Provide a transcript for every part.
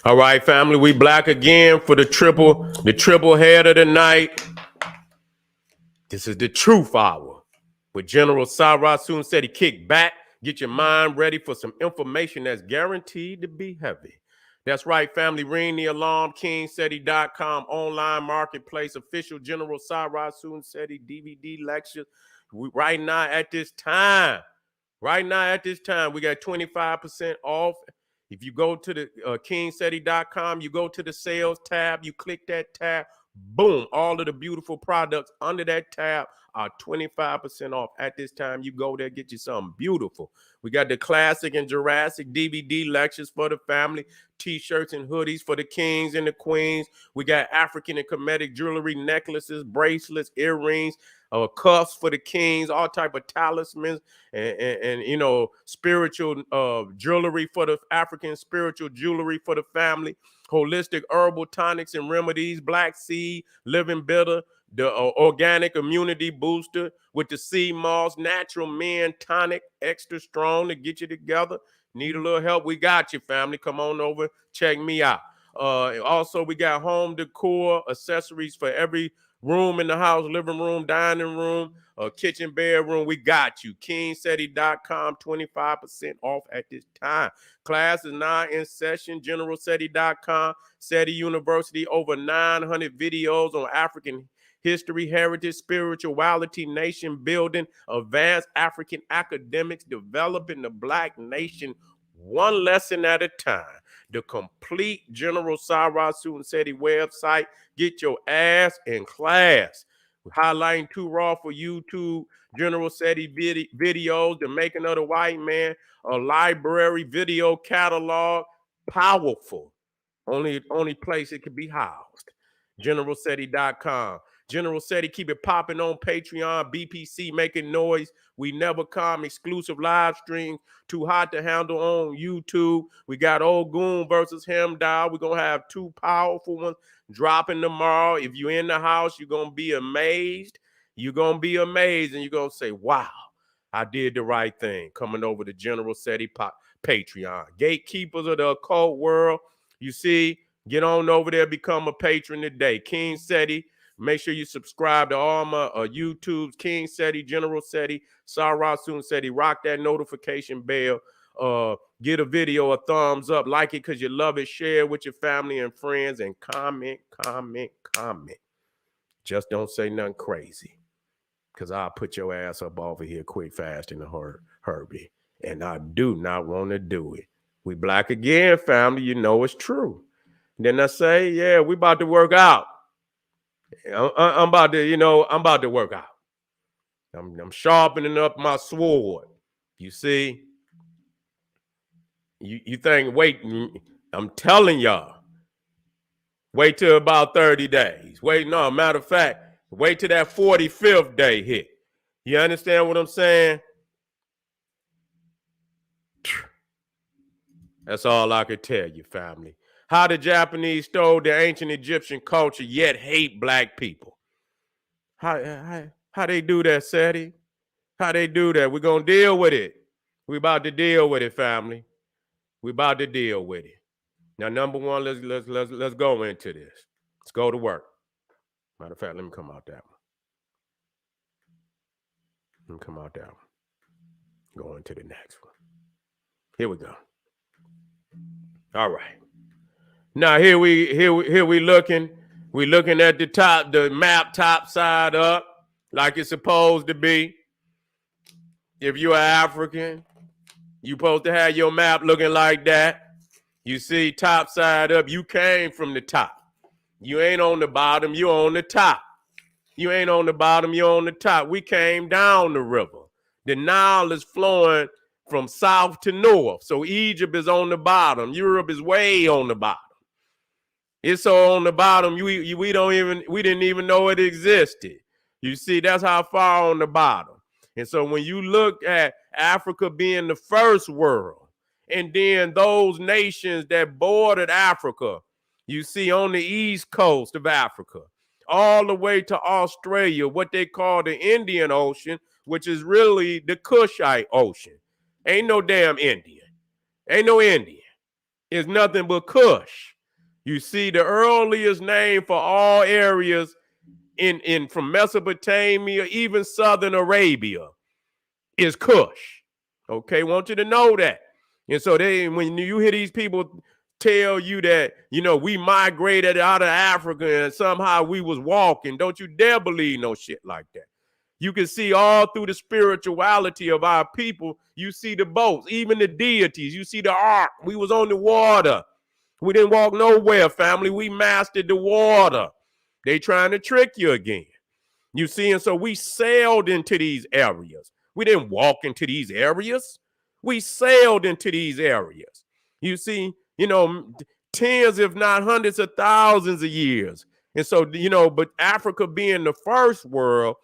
All right, family, we black again for the triple head of the night. This is the truth hour with General Sara Seti. Kick back, get your mind ready for some information that's guaranteed to be heavy. That's right, family. Ring the alarm. KingSeti.com online marketplace. Official General Sara Seti DVD lectures. Right now at this time. Right now, at this time, we got 25% off. If you go to the kingseti.com, you go to the sales tab, you click that tab, boom, all of the beautiful products under that tab are 25% off. At this time, you go there, get you something beautiful. We got the classic and Jurassic DVD lectures for the family, t-shirts and hoodies for the kings and the queens. We got African and Kemetic jewelry, necklaces, bracelets, earrings, cuffs for the kings, all type of talismans, and you know, spiritual jewelry for the African, spiritual jewelry for the family, holistic herbal tonics and remedies, black seed, living bitter, the organic immunity booster with the sea moss, natural men tonic, extra strong to get you together. Need a little help? We got you, family. Come on over, check me out. Also, we got home decor accessories for every room in the house, living room, dining room, kitchen, bedroom. We got you. KingSeti.com, 25% off at this time. Class is now in session. GeneralSeti.com, Seti University, over 900 videos on African history, heritage, spirituality, nation building, advanced African academics, developing the Black nation one lesson at a time. The complete General Sara Seti website. Get your ass in class. Highlighting too raw for YouTube, General Seti videos, the making of the white man, a library video catalog, powerful. Only place it could be housed. GeneralSeti.com. General Seti, keep it popping on Patreon, BPC, making noise. We never come. Exclusive live streams, too hot to handle on YouTube. We got Ogun versus Hemdial. We're going to have two powerful ones dropping tomorrow. If you're in the house, you're going to be amazed. You're going to be amazed, and you're going to say, wow, I did the right thing coming over to General Seti Patreon. Gatekeepers of the occult world. You see, get on over there, become a patron today. King Seti, make sure you subscribe to all my YouTubes, King Seti, General Seti, Sara Seti. Rock that notification bell. Get a video a thumbs up, like it because you love it, share it with your family and friends, and comment. Just don't say nothing crazy, because I'll put your ass up over here quick, fast, in a hurry. And I do not want to do it. We black again, family. You know it's true. Then I say, yeah, we about to work out. I'm about to, I'm about to work out. I'm sharpening up my sword. You see? You think, wait, I'm telling y'all, wait till about 30 days. Wait, no, matter of fact, wait till that 45th day hit. You understand what I'm saying? That's all I could tell you, family. How the Japanese stole the ancient Egyptian culture yet hate black people. How they do that, Seti? How they do that? We're going to deal with it. We about to deal with it, family. We about to deal with it. Now, number one, let's go into this. Let's go to work. Matter of fact, let me come out that one. Go into the next one. Here we go. All right. Now here we looking. We looking at the map top side up, like it's supposed to be. If you're African, you supposed to have your map looking like that. You see, top side up, you came from the top. You ain't on the bottom, you on the top. You ain't on the bottom, you're on the top. We came down the river. The Nile is flowing from south to north. So Egypt is on the bottom. Europe is way on the bottom. It's so on the bottom, we didn't even know it existed. You see, that's how far on the bottom. And so when you look at Africa being the first world, and then those nations that bordered Africa, you see on the east coast of Africa, all the way to Australia, what they call the Indian Ocean, which is really the Kushite Ocean. Ain't no damn Indian. Ain't no Indian. is nothing but Kush. You see, the earliest name for all areas in from Mesopotamia, even southern Arabia, is Kush. Okay, want you to know that. And so when you hear these people tell you that, we migrated out of Africa and somehow we was walking, don't you dare believe no shit like that. You can see all through the spirituality of our people. You see the boats, even the deities. You see the ark. We was on the water. We didn't walk nowhere, family. We mastered the water. They trying to trick you again. You see, and so we sailed into these areas. We didn't walk into these areas. We sailed into these areas. You see, tens, if not hundreds of thousands of years. And so, but Africa being the first world,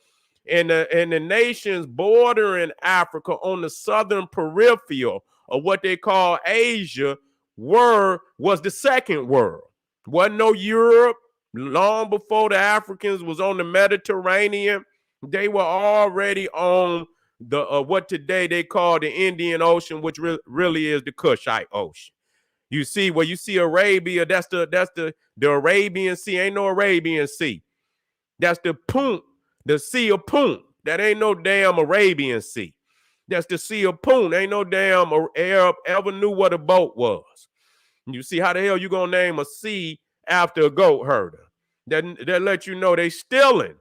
and the nations bordering Africa on the southern peripheral of what they call Asia was the second world. Wasn't no Europe. Long before the Africans was on the Mediterranean, they were already on the what today they call the Indian Ocean, which really is the Kushite Ocean. You see, you see Arabia, that's the Arabian Sea. Ain't no Arabian Sea. That's the Punt, the Sea of Punt. That ain't no damn Arabian Sea. That's the Sea of Punt. Ain't no damn Arab ever knew what a boat was. You see, how the hell you gonna name a sea after a goat herder? That let you know they stealing.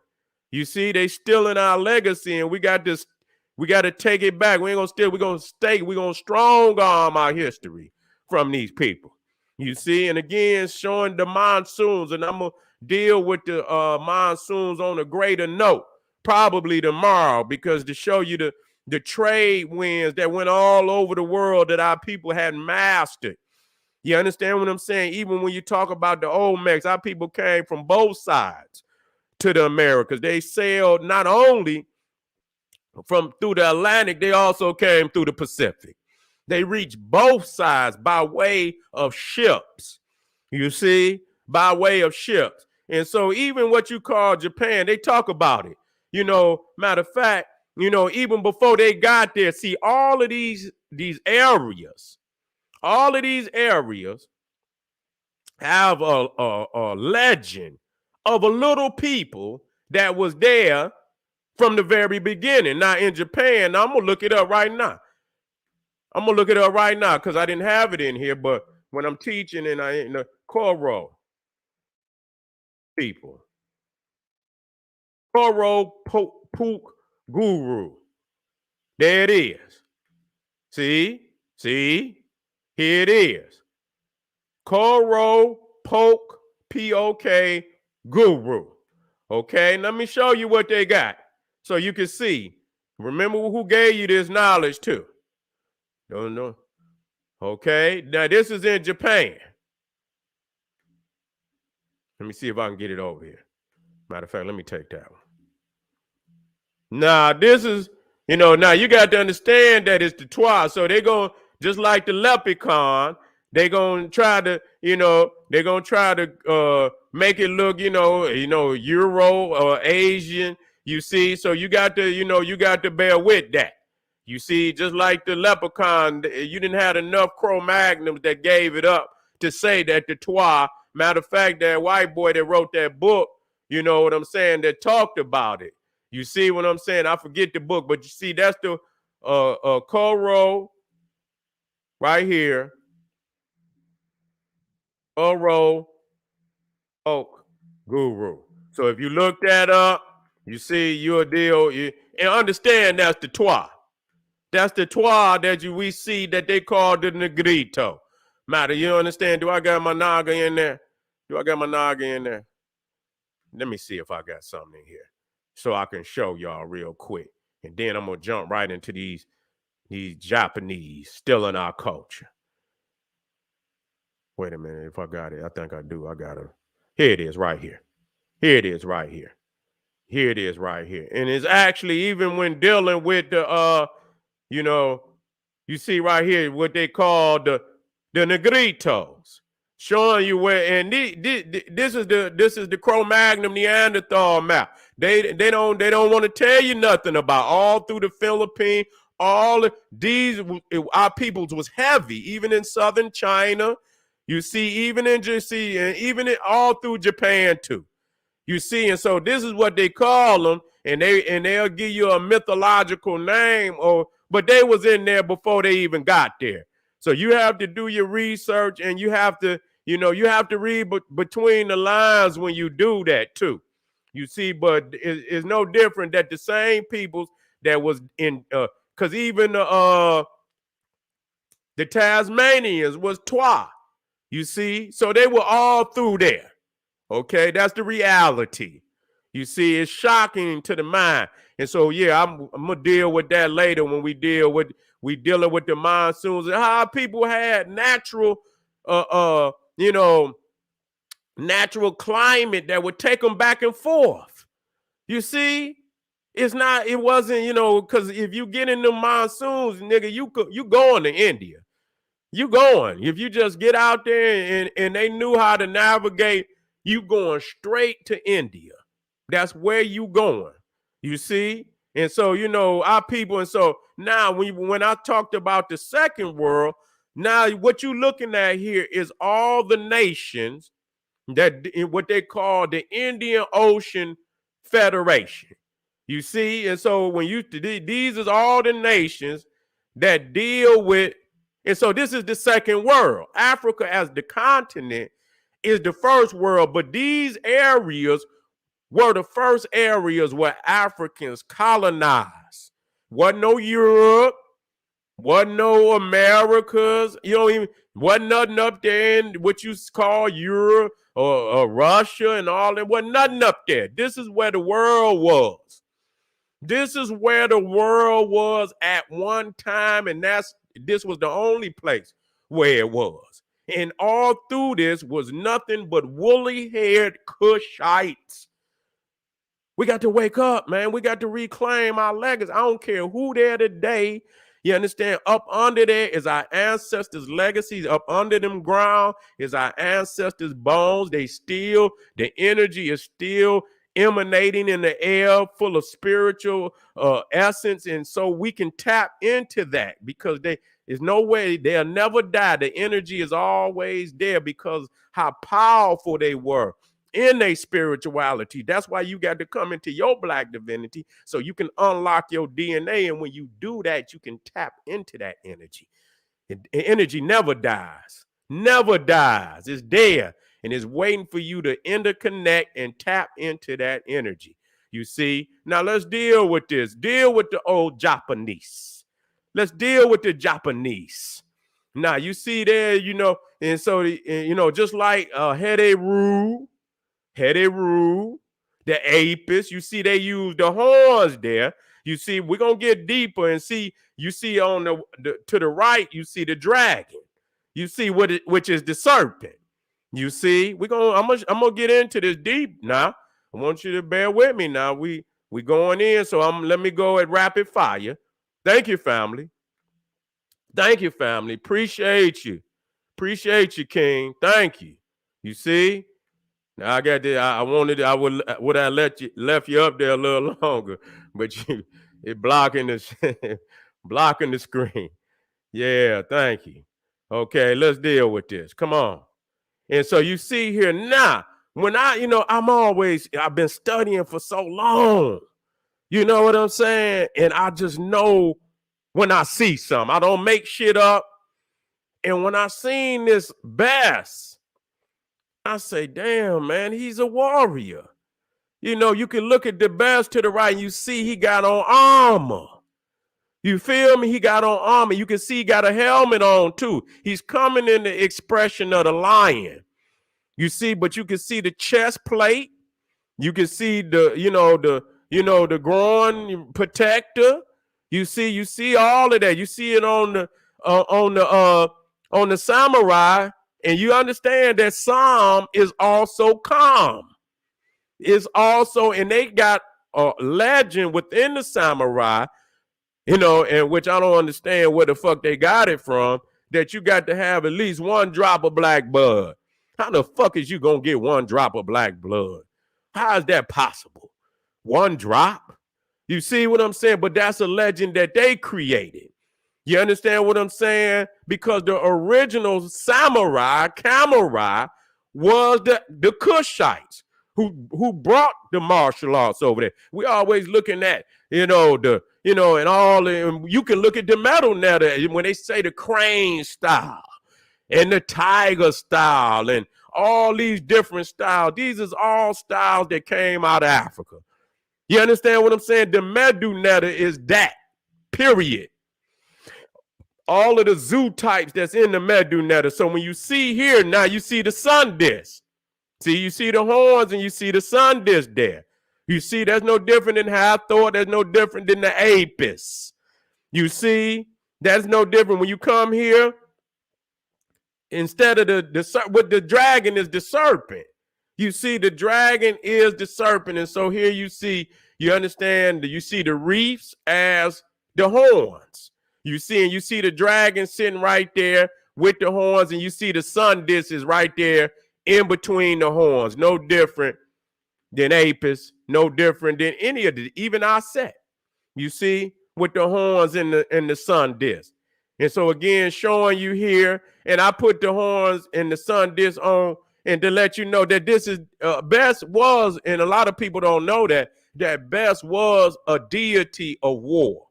You see, they stealing our legacy, and we got to take it back. We ain't gonna steal, we're gonna stay, we're gonna strong arm our history from these people. You see, and again, showing the monsoons, and I'm gonna deal with the monsoons on a greater note, probably tomorrow, because to show you the trade winds that went all over the world that our people had mastered. You understand what I'm saying? Even when you talk about the Olmecs, our people came from both sides to the Americas. They sailed not only through the Atlantic, they also came through the Pacific. They reached both sides by way of ships. You see, by way of ships. And so even what you call Japan, they talk about it. Matter of fact, even before they got there, see, all of these areas, have a legend of a little people that was there from the very beginning. Now in Japan, I'm gonna look it up right now. Because I didn't have it in here, but when I'm teaching and in the Koro people, Koro Pook Guru. There it is. See, here it is. Koro Poke P-O-K Guru. Okay, let me show you what they got so you can see. Remember who gave you this knowledge too. Don't know. Okay, now this is in Japan. Let me see if I can get it over here. Matter of fact, let me take that one. Now this is, now you got to understand that it's the Twa. So they're going, just like the leprechaun, they're going to try to, make it look, Euro or Asian, you see. So you got to bear with that. You see, just like the leprechaun, you didn't have enough Cro-Magnums that gave it up to say that the Twa, matter of fact, that white boy that wrote that book, you know what I'm saying, that talked about it. You see what I'm saying? I forget the book, but you see, that's the Koro right here. Koro Oak Guru. So if you look that up, you see your deal, and understand that's the Twa. That's the Twa that we see that they call the Negrito. Matter, you understand? Do I got my Naga in there? Let me see if I got something in here so I can show y'all real quick. And then I'm going to jump right into these Japanese still in our culture. Wait a minute, if I got it. I think I do. I got it. Here it is right here. And it's actually, even when dealing with the, you see right here what they call the Negritos, showing you where, and this is the Cro-Magnon Neanderthal map. They don't want to tell you nothing about all through the Philippines. All these, our peoples was heavy, even in southern China. You see, even in JC and even all through Japan too. You see, and so this is what they call them, and they'll give you a mythological name, but they was in there before they even got there. So you have to do your research, and you have to, you have to read between the lines when you do that too. You see, but it's no different that the same peoples that was in, because even the Tasmanians was Twa. You see, so they were all through there. Okay, that's the reality. You see, it's shocking to the mind. And so, yeah, I'm gonna deal with that later when we dealing with the monsoons and how people had natural, natural climate that would take them back and forth. You see, it wasn't, because if you get in the monsoons, nigga, you going to India. You going. If you just get out there and they knew how to navigate, you going straight to India. That's where you going. You see? And so, our people, and so now when I talked about the second world, now what you're looking at here is all the nations that what they call the Indian Ocean Federation. You see? And so these is all the nations that deal with, and so this is the second world. Africa as the continent is the first world, but these areas were the first areas where Africans colonized. Wasn't no Europe, wasn't no Americas, wasn't nothing up there in what you call Europe or Russia and all that. Wasn't nothing up there. This is where the world was. This is where the world was at one time, and this was the only place where it was. And all through this was nothing but woolly-haired Cushites. We got to wake up, man. We got to reclaim our legacy. I don't care who there today. You understand? Up under there is our ancestors' legacies. Up under them ground is our ancestors' bones. The energy is still emanating in the air, full of spiritual essence. And so we can tap into that because there's no way they'll never die. The energy is always there because how powerful they were in their spirituality. That's why you got to come into your black divinity so you can unlock your DNA. And when you do that, you can tap into that energy. Energy never dies. Never dies. It's there. And it's waiting for you to interconnect and tap into that energy. You see? Now let's deal with this. Deal with the old Japanese. Let's deal with the Japanese. Now you see there, and so, just like Hede Rue, the Apis, you see they use the horns there. You see, we're going to get deeper and see, you see on to the right, you see the dragon. You see which is the serpent. You see, I'm gonna get into this deep now. I want you to bear with me now. We going in, so let me go at rapid fire. Thank you, family. Thank you, family. Appreciate you. Appreciate you, King. Thank you. You see? Now I got this. I would have left you up there a little longer, but it blocking the screen. Yeah, thank you. Okay, let's deal with this. Come on. And so you see here now, when I've been studying for so long. You know what I'm saying? And I just know when I see something. I don't make shit up. And when I seen this bass, I say, damn, man, he's a warrior. You can look at the bass to the right and you see he got on armor. You feel me? He got on armor. You can see he got a helmet on too. He's coming in the expression of the lion. You see, but you can see the chest plate. You can see the groin protector. You see all of that. You see it on the samurai, and you understand that Psalm is also calm. Is also, and they got a legend within the samurai, and which I don't understand where the fuck they got it from, that you got to have at least one drop of black blood. How the fuck is you gonna get one drop of black blood? How is that possible? One drop? You see what I'm saying? But that's a legend that they created. You understand what I'm saying? Because the original samurai was the Kushites who brought the martial arts over there. We always looking at, and all, and you can look at the metal now when they say the crane style and the tiger style and all these different styles. These is all styles that came out of Africa. You understand what I'm saying? The Medu Netta is that, period. All of the zoo types that's in the Medu Netta. So when you see here, now you see the sun disc. See, you see the horns and you see the sun disc there. You see, that's no different than Hathor. That's no different than the Apis. You see, that's no different. When you come here, instead of the dragon is the serpent. You see, the dragon is the serpent. And so here you understand, you see the reefs as the horns. You see the dragon sitting right there with the horns, and you see the sun disc is right there in between the horns. No different than Apis, no different than any of the, even our set. You see, with the horns and the sun disc. And so again, showing you here, and I put the horns and the sun disc on, and to let you know that this is Best was, and a lot of people don't know that Best was a deity of war.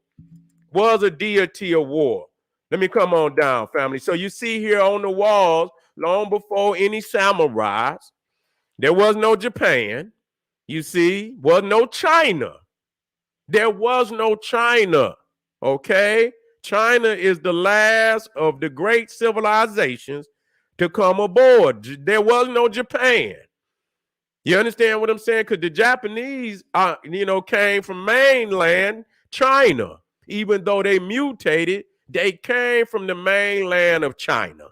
Was a deity of war. Let me come on down, family. So you see here on the walls, long before any samurais, there was no Japan. You see, was no China. There was no China, okay? China is the last of the great civilizations to come aboard. There was no Japan. You understand what I'm saying? Because the Japanese, came from mainland China. Even though they mutated, they came from the mainland of China.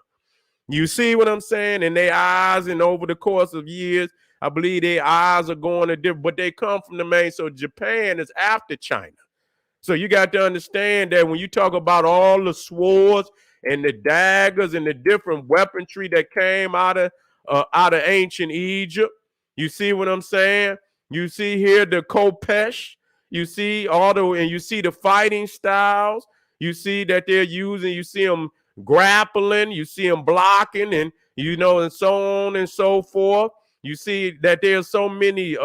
You see what I'm saying? And their eyes, and over the course of years, I believe their eyes are going to different, but they come from the main. So Japan is after China. So you got to understand that when you talk about all the swords and the daggers and the different weaponry that came out of ancient Egypt, you see what I'm saying? You see here the Kopesh. You see and you see the fighting styles. You see that they're using. You see them grappling. You see them blocking, and and so on and so forth. You see that there's so many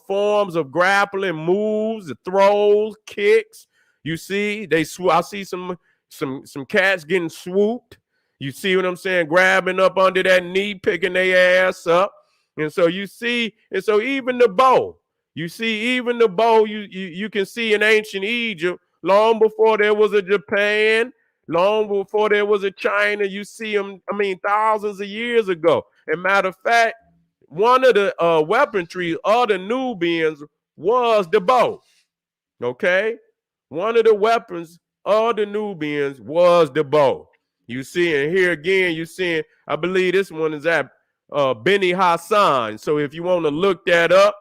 forms of grappling, moves, throws, kicks. You see, I see some cats getting swooped. You see what I'm saying? Grabbing up under that knee, picking their ass up. And so you see, and so even the bow, you can see in ancient Egypt, long before there was a Japan, long before there was a China, you see them, thousands of years ago. And matter of fact, one of the weaponry of the Nubians was the bow. Okay? One of the weapons of the Nubians was the bow. You see, and here again, you see, I believe this one is at Beni Hassan. So if you want to look that up,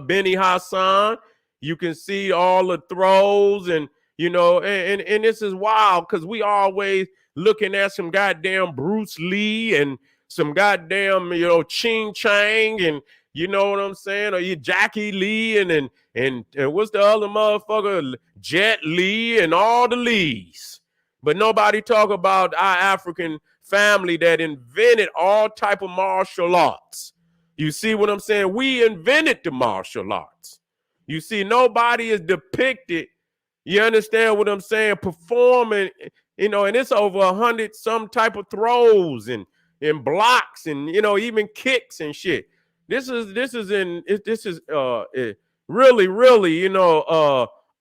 Beni Hassan, you can see all the throws, and and this is wild because we always looking at some goddamn Bruce Lee and some goddamn Ching Chang, and you know what I'm saying, or you Jackie Lee and what's the other motherfucker, Jet Lee, and all the Lees. But nobody talk about our African family that invented all type of martial arts. You see what I'm saying? We invented the martial arts. You see, nobody is depicted, you understand what I'm saying, performing, and it's over 100 some type of throws and blocks and even kicks and shit. This is really, really,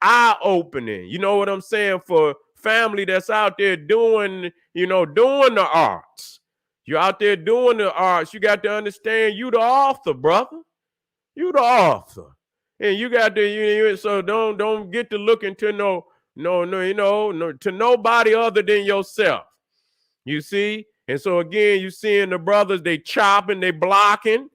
eye-opening. You know what I'm saying? For family that's out there doing the arts. You're out there doing the arts. You got to understand you the author, brother. You the author. And you got to, so don't get to looking to no, to nobody other than yourself. You see? And so again, you seeing the brothers, they chopping, they blocking.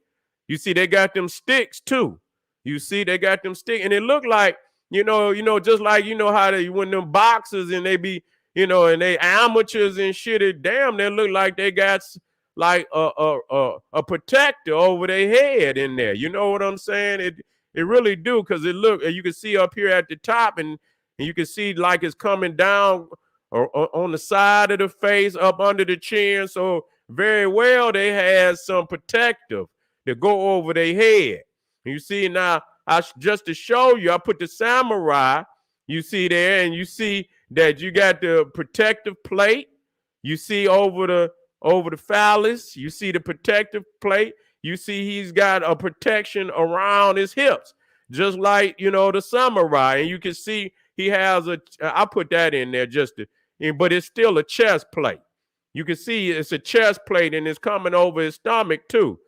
You see, they got them sticks too. You see, they got them sticks. And it look like, just like, how they, when them boxers and they be, and they amateurs and shit, it damn, they look like they got like a protector over their head in there. You know what I'm saying? It really do, because it look, you can see up here at the top, and And you can see like it's coming down or on the side of the face, up under the chin. So very well they had some protective to go over their head. And you see now, just to show you, I put the samurai, you see there, and you see that you got the protective plate. You see over the phallus, you see the protective plate. You see he's got a protection around his hips, just like, the samurai. And you can see he has I put that in there but it's still a chest plate. You can see it's a chest plate and it's coming over his stomach too.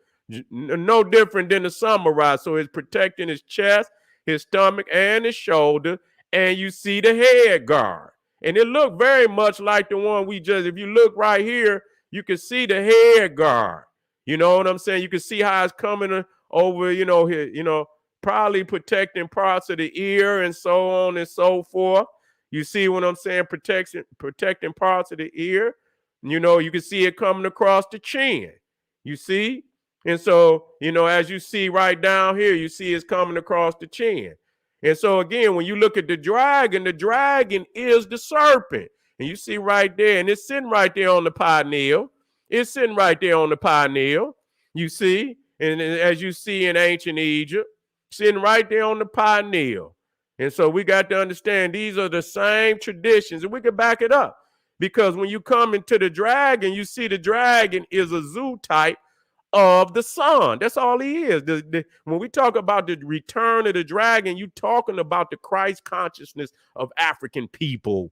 No different than the samurai. So it's protecting his chest, his stomach, and his shoulder. And you see the head guard. And it looked very much like the one if you look right here, you can see the head guard. You know what I'm saying? You can see how it's coming over, here, probably protecting parts of the ear and so on and so forth. You see what I'm saying? Protecting parts of the ear. You can see it coming across the chin. You see? And so, as you see right down here, you see it's coming across the chin. And so again, when you look at the dragon is the serpent. And you see right there, and it's sitting right there on the pineal. It's sitting right there on the pineal. You see? And as you see in ancient Egypt, sitting right there on the pineal. And so we got to understand these are the same traditions, and we can back it up. Because when you come into the dragon, you see the dragon is a zoo type of the sun. That's all he is. When we talk about the return of the dragon, you talking about the Christ consciousness of African people.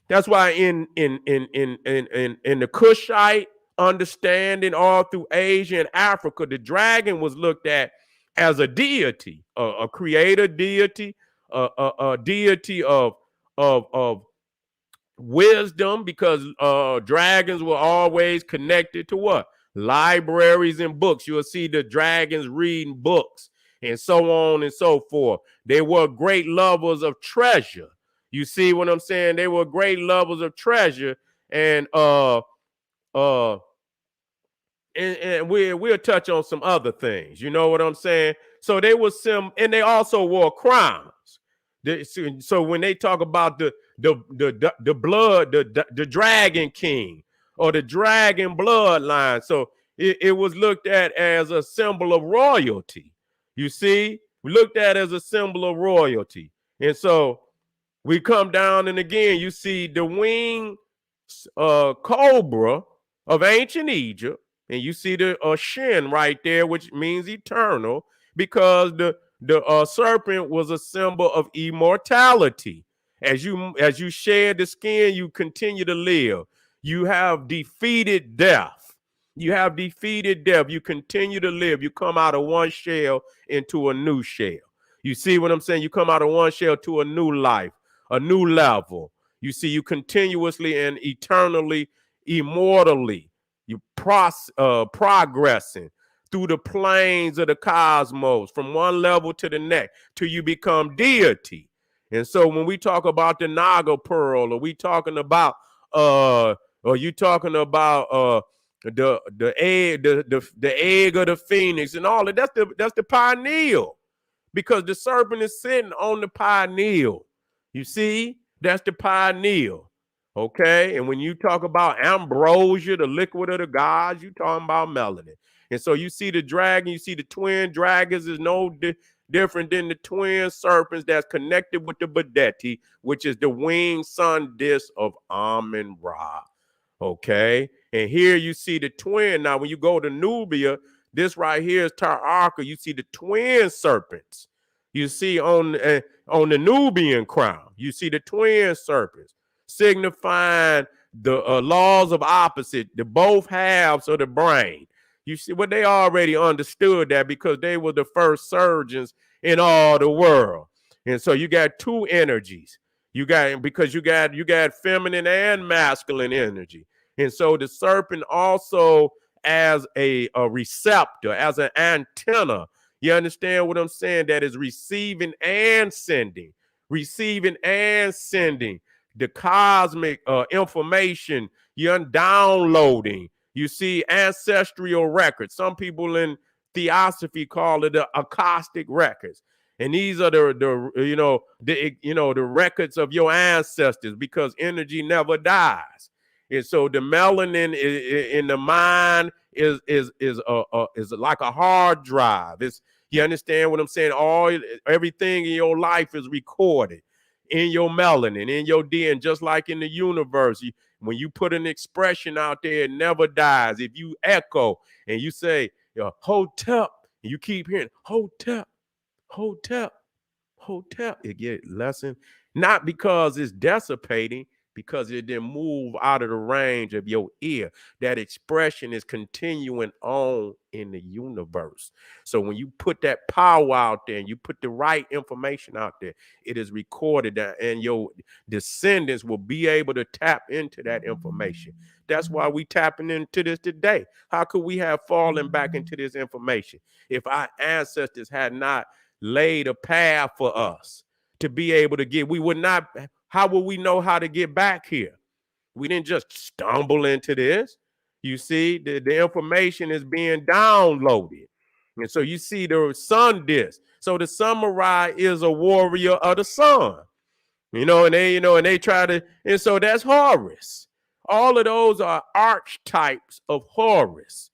That's why in the Kushite understanding all through Asia and Africa, the dragon was looked at as a deity, a creator deity, a deity of wisdom, because dragons were always connected to what? Libraries and books. You'll see the dragons reading books and so on and so forth. They were great lovers of treasure. You see what I'm saying? They were great lovers of treasure, and we'll touch on some other things. You know what I'm saying? So they were and they also wore crowns. So when they talk about the blood, the dragon king or the dragon bloodline, so it was looked at as a symbol of royalty. You see, we looked at as a symbol of royalty, and so we come down, and again you see the winged cobra of ancient Egypt. And you see the shin right there, which means eternal, because the serpent was a symbol of immortality. As you shed the skin, you continue to live. You have defeated death. You have defeated death. You continue to live. You come out of one shell into a new shell. You see what I'm saying? You come out of one shell to a new life, a new level. You see, you continuously and eternally, immortally, you progressing through the planes of the cosmos from one level to the next till you become deity. And so when we talk about the Naga pearl, or we talking about or you talking about the egg of the phoenix and all of that's the pineal, because the serpent is sitting on the pineal. You see, that's the pineal. Okay, and when you talk about ambrosia, the liquid of the gods, you talking about melanin. And so you see the dragon, you see the twin dragons is no different than the twin serpents that's connected with the Badeti, which is the winged sun disk of Amun-Ra. Okay, and here you see the twin. Now, when you go to Nubia, this right here is Taraka. You see the twin serpents. You see on the Nubian crown, you see the twin serpents, signifying the laws of opposite, the both halves of the brain. You see what they already understood that, because they were the first surgeons in all the world. And so you got two energies. You got feminine and masculine energy. And so the serpent also as a receptor, as an antenna. You understand what I'm saying? That is receiving and sending the cosmic information. You're downloading. You see ancestral records. Some people in theosophy call it the acoustic records. And these are the records of your ancestors, because energy never dies. And so the melanin in the mind is like a hard drive. You understand what I'm saying? Everything in your life is recorded in your melanin, in your DNA, just like in the universe. When you put an expression out there, it never dies. If you echo and you say, "Hotep," and you keep hearing "Hotep, Hotep, Hotep," it get lessened. Not because it's dissipating, because it didn't move out of the range of your ear. That expression is continuing on in the universe. So when you put that power out there and you put the right information out there, it is recorded, and your descendants will be able to tap into that information. That's why we tapping into this today. How could we have fallen back into this information if our ancestors had not laid a path for us to be able to get? We would not. How will we know how to get back here? We didn't just stumble into this. You see, the information is being downloaded. And so you see the sun disk. So the samurai is a warrior of the sun. And they try to, and so that's Horus. All of those are archetypes of Horus,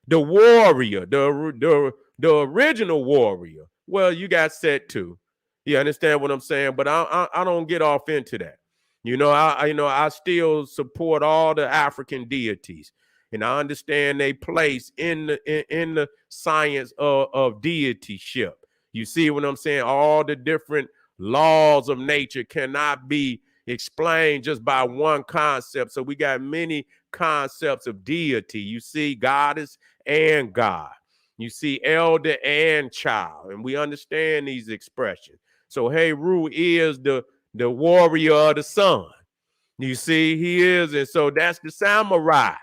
the warrior, the original warrior. Well, you got Set too. You understand what I'm saying? But I don't get off into that. I still support all the African deities, and I understand they place in the science of deityship. You see what I'm saying? All the different laws of nature cannot be explained just by one concept. So we got many concepts of deity. You see goddess and God. You see elder and child. And we understand these expressions. So Heru is the warrior of the sun. You see, he is. And so that's the samurai.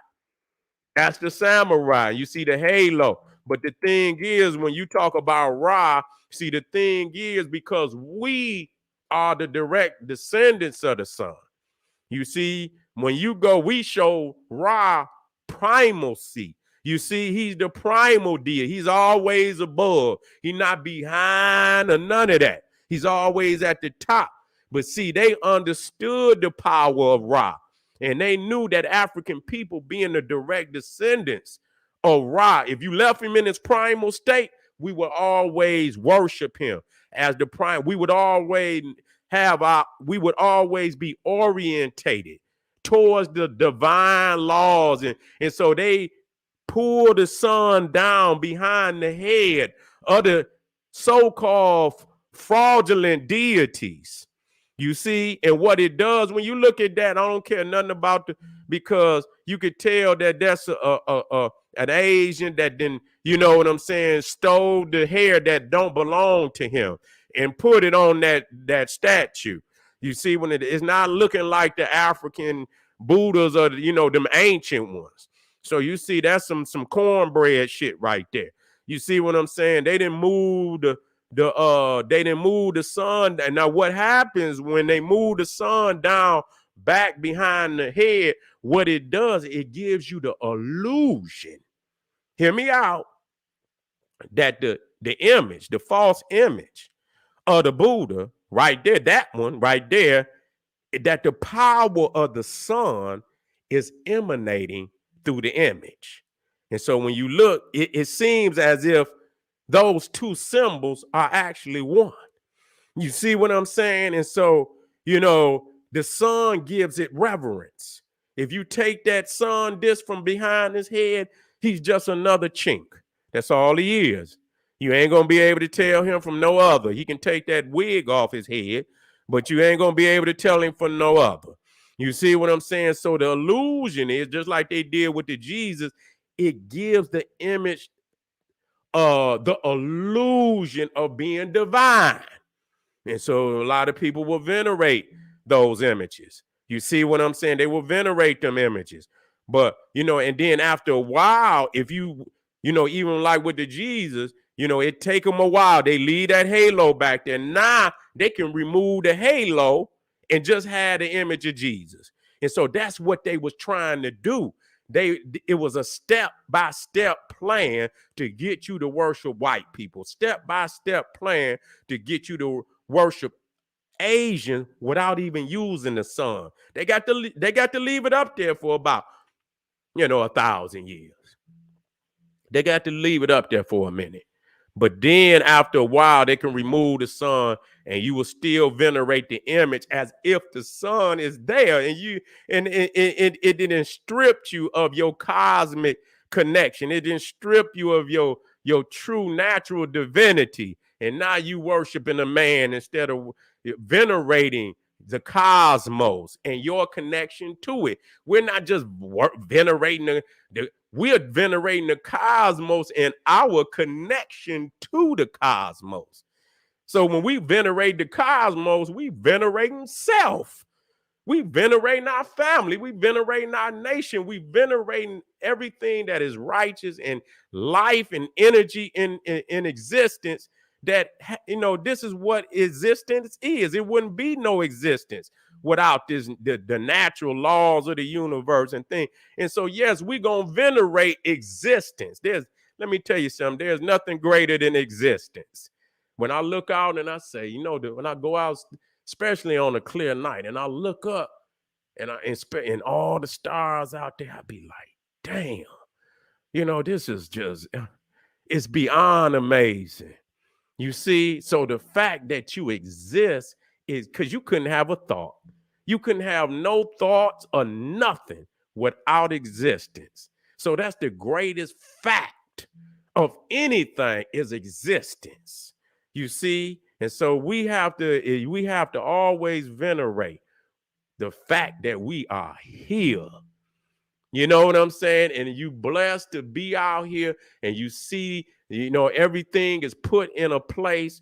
That's the samurai. You see the halo. But the thing is, when you talk about Ra, see, the thing is, because we are the direct descendants of the sun. You see, when you go, we show Ra primalcy. You see, he's the primal deity. He's always above. He's not behind or none of that. He's always at the top. But see, they understood the power of Ra. And they knew that African people, being the direct descendants of Ra, if you left him in his primal state, we would always worship him as the prime. We would always be orientated towards the divine laws. And so they pull the sun down behind the head of the so-called fraudulent deities. You see, and what it does when you look at that, I don't care nothing about because you could tell that that's an Asian that then, you know what I'm saying, stole the hair that don't belong to him and put it on that statue. You see, when it's not looking like the African Buddhas or them ancient ones. So you see, that's some cornbread shit right there. You see what I'm saying? They didn't move the sun. And now what happens when they move the sun down back behind the head? What it does, it gives you the illusion. Hear me out. That the image, the false image of the Buddha, right there, that one right there, that the power of the sun is emanating through the image. And so when you look, it seems as if those two symbols are actually one. You see what I'm saying? And so, the sun gives it reverence. If you take that sun disk from behind his head, he's just another chink. That's all he is. You ain't going to be able to tell him from no other. He can take that wig off his head, but you ain't going to be able to tell him from no other. You see what I'm saying? So the illusion is just like they did with the Jesus. It gives the image the illusion of being divine. And so a lot of people will venerate those images. You see what I'm saying? They will venerate them images. But, and then after a while, if even like with the Jesus, it take them a while. They leave that halo back there. Now they can remove the halo and just have the image of Jesus. And so that's what they was trying to do. It was a step-by-step plan to get you to worship white people, step-by-step plan to get you to worship Asian without even using the sun. They got to leave it up there for about 1,000 years. They got to leave it up there for a minute. But then after a while, they can remove the sun and you will still venerate the image as if the sun is there. And it didn't strip you of your cosmic connection. It didn't strip you of your true natural divinity. And now you worshiping a man instead of venerating the cosmos and your connection to it. We're not just venerating we're venerating the cosmos and our connection to the cosmos. So when we venerate the cosmos, we venerating self. We venerating our family. We venerating our nation. We venerating everything that is righteous and life and energy in existence. That, this is what existence is. It wouldn't be no existence without the natural laws of the universe and things. And so, yes, we're going to venerate existence. Let me tell you something. There's nothing greater than existence. When I look out and I say, when I go out, especially on a clear night, and I look up and and all the stars out there, I be like, damn, this is just, it's beyond amazing. You see, so the fact that you exist is because you couldn't have a thought. You couldn't have no thoughts or nothing without existence. So that's the greatest fact of anything is existence. You see, and so we have to always venerate the fact that we are here. You know what I'm saying? And you blessed to be out here and you see, everything is put in a place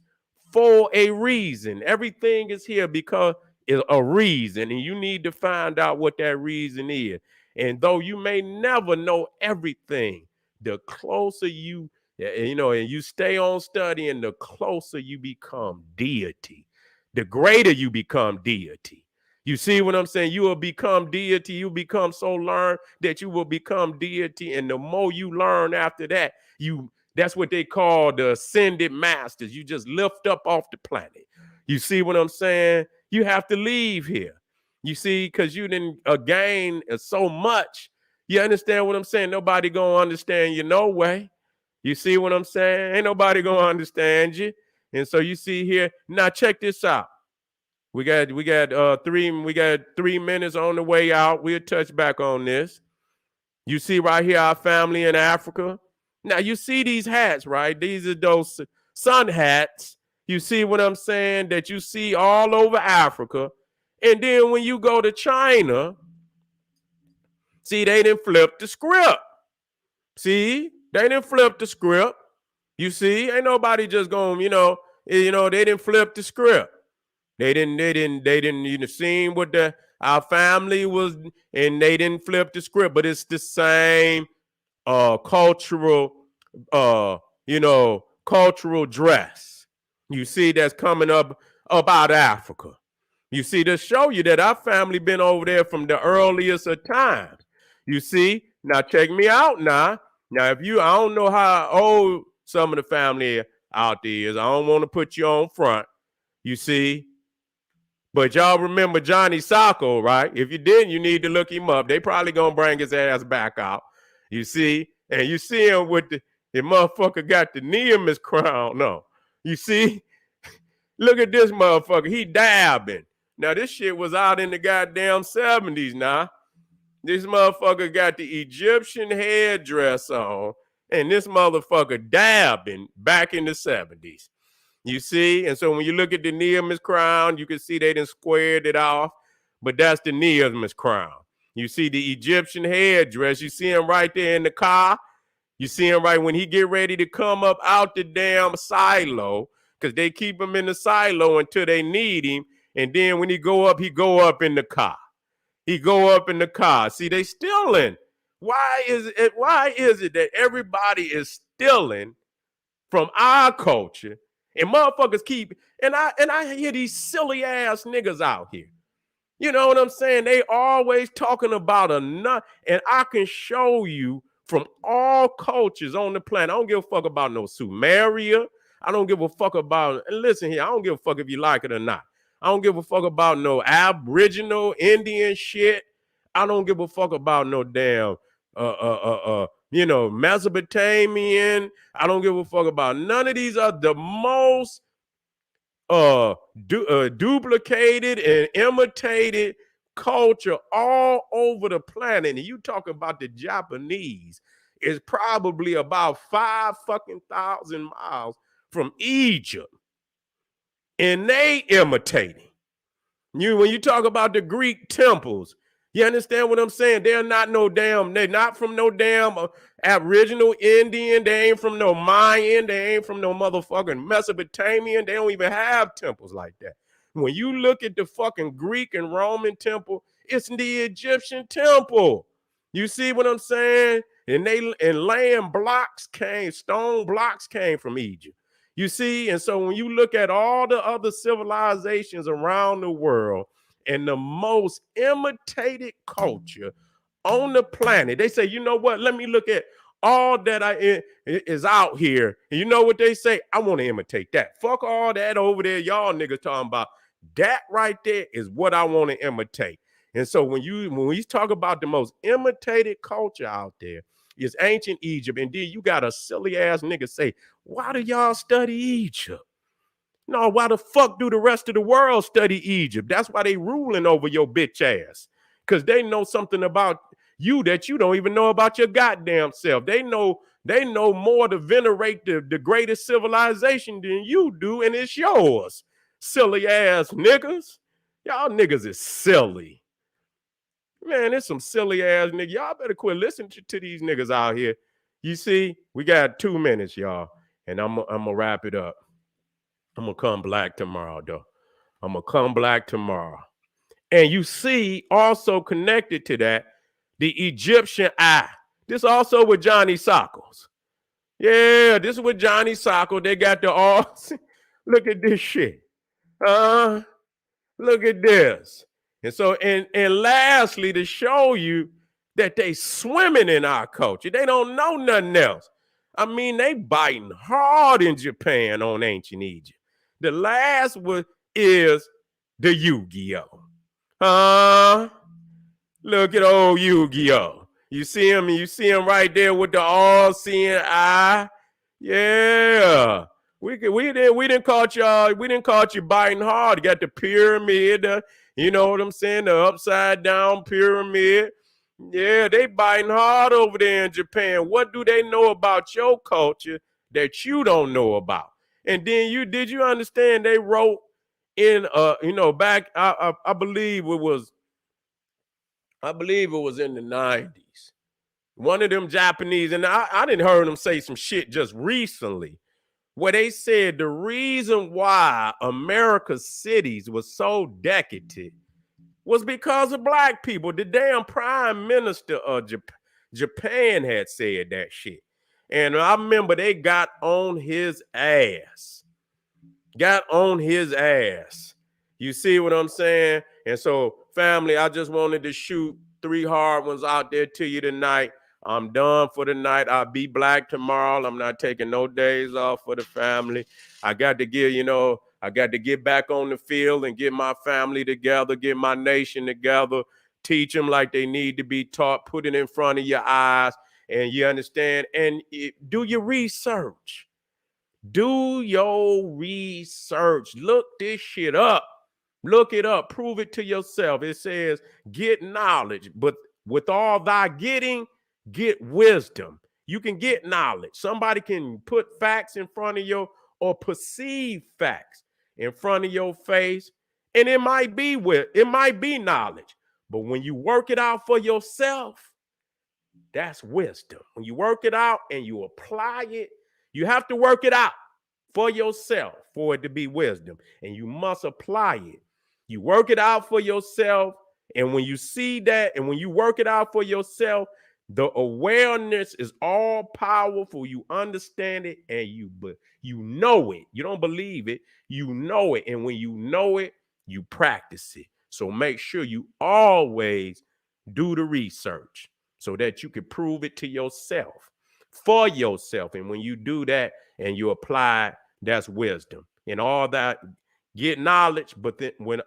for a reason. Everything is here because it's a reason, and you need to find out what that reason is. And though you may never know everything, the closer you and you stay on studying, the closer you become deity, the greater you become deity. You see what I'm saying? You will become deity. You become so learned that you will become deity. And the more you learn after that, that's what they call the ascended masters. You just lift up off the planet. You see what I'm saying? You have to leave here. You see, because you didn't gain so much. You understand what I'm saying? Nobody gonna understand you no way. You see what I'm saying? Ain't nobody gonna understand you. And so you see here, now check this out. We got 3 minutes on the way out. We'll touch back on this. You see right here our family in Africa. Now you see these hats, right? These are those sun hats. You see what I'm saying? That you see all over Africa. And then when you go to China, see, they didn't flip the script. See, they didn't flip the script. You see, ain't nobody just going, they didn't flip the script. They didn't seen what our family was, and they didn't flip the script, but it's the same cultural cultural dress. You see, that's coming up out of Africa. You see, to show you that our family been over there from the earliest of times. You see, now check me out now. Now, I don't know how old some of the family out there is. I don't want to put you on front. You see, but y'all remember Johnny Sacco, right? If you didn't, you need to look him up. They probably gonna bring his ass back out. You see, and you see him with the motherfucker got the Nimitz crown. No, you see, look at this motherfucker. He dabbing. Now this shit was out in the goddamn 70s. Now this motherfucker got the Egyptian headdress on, and this motherfucker dabbing back in the 70s. You see? And so when you look at the Nimitz crown, you can see they done squared it off, but that's the Nimitz crown. You see the Egyptian headdress. You see him right there in the car. You see him right when he get ready to come up out the damn silo, because they keep him in the silo until they need him. And then when he go up in the car. He go up in the car. See, they stealing. Why is it that everybody is stealing from our culture? And motherfuckers keep, and I hear these silly ass niggas out here. You know what I'm saying? They always talking about a nut, and I can show you from all cultures on the planet. I don't give a fuck about no Sumeria. I don't give a fuck about, and listen here, I don't give a fuck if you like it or not. I don't give a fuck about no Aboriginal Indian shit. I don't give a fuck about no damn Mesopotamian. I don't give a fuck about none of these are the most duplicated and imitated culture all over the planet. And you talk about the Japanese is probably about 5 fucking thousand miles from Egypt, and they imitating. When you talk about the Greek temples, you understand what I'm saying? They're not from no damn Aboriginal Indian. They ain't from no Mayan. They ain't from no motherfucking Mesopotamian. They don't even have temples like that. When you look at the fucking Greek and Roman temple, it's the Egyptian temple. You see what I'm saying? Stone blocks came from Egypt. You see, and so when you look at all the other civilizations around the world and the most imitated culture on the planet, they say, you know what? Let me look at all that is out here. And you know what they say? I want to imitate that. Fuck all that over there, y'all niggas talking about. That right there is what I want to imitate. And so when we talk about the most imitated culture out there, is ancient Egypt. And then you got a silly ass nigga say, why do y'all study Egypt? No, why the fuck do the rest of the world study Egypt? That's why they ruling over your bitch ass. Because they know something about you that you don't even know about your goddamn self. They know more to venerate the greatest civilization than you do, and it's yours. Silly ass niggas. Y'all niggas is silly. Man, it's some silly ass niggas. Y'all better quit listening to these niggas out here. You see, we got 2 minutes, y'all, and I'm gonna wrap it up. I'm gonna come black tomorrow, though. I'm gonna come black tomorrow. And you see, also connected to that, the Egyptian eye. This also with Johnny Sockles. Yeah, this is with Johnny Sockles. They got the all. Look at this shit. Look at this. And so, and lastly, to show you that they swimming in our culture. They don't know nothing else. I mean, they biting hard in Japan on ancient Egypt. The last one is the Yu-Gi-Oh. Look at old Yu-Gi-Oh. You see him right there with the all-seeing eye. Yeah. We didn't caught you biting hard. You got the pyramid, you know what I'm saying? The upside down pyramid. Yeah, they biting hard over there in Japan. What do they know about your culture that you don't know about? And then did you understand they wrote in back I believe it was in the 90s. One of them Japanese, and I didn't heard them say some shit just recently, where they said the reason why America's cities was so decadent was because of black people. The damn prime minister of Japan had said that shit. And I remember they got on his ass. You see what I'm saying? And so, family, I just wanted to shoot 3 hard ones out there to you tonight. I'm done for the night. I'll be black tomorrow. I'm not taking no days off for the family. I got to get back on the field and get my family together, get my nation together, teach them like they need to be taught, put it in front of your eyes, and you understand, and do your research. Do your research. Look this shit up. Look it up. Prove it to yourself. It says, get knowledge, but with all thy getting, get wisdom. You can get knowledge. Somebody can put facts in front of you or perceive facts in front of your face, and it might be knowledge. But when you work it out for yourself, that's wisdom. When you work it out and you apply it, you have to work it out for yourself for it to be wisdom, and you must apply it. You work it out for yourself, and when you see that, and when you work it out for yourself, the awareness is all powerful. You understand it, and you know it. You don't believe it. You know it, and when you know it, you practice it. So make sure you always do the research so that you can prove it to yourself, for yourself. And when you do that and you apply, that's wisdom. In all that, get knowledge, but then when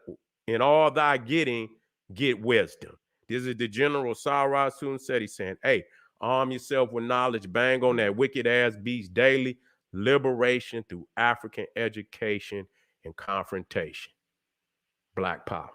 in all thy getting, get wisdom. This is the General Sara Seti saying, hey, arm yourself with knowledge, bang on that wicked ass beast daily. Liberation through African education and confrontation. Black power.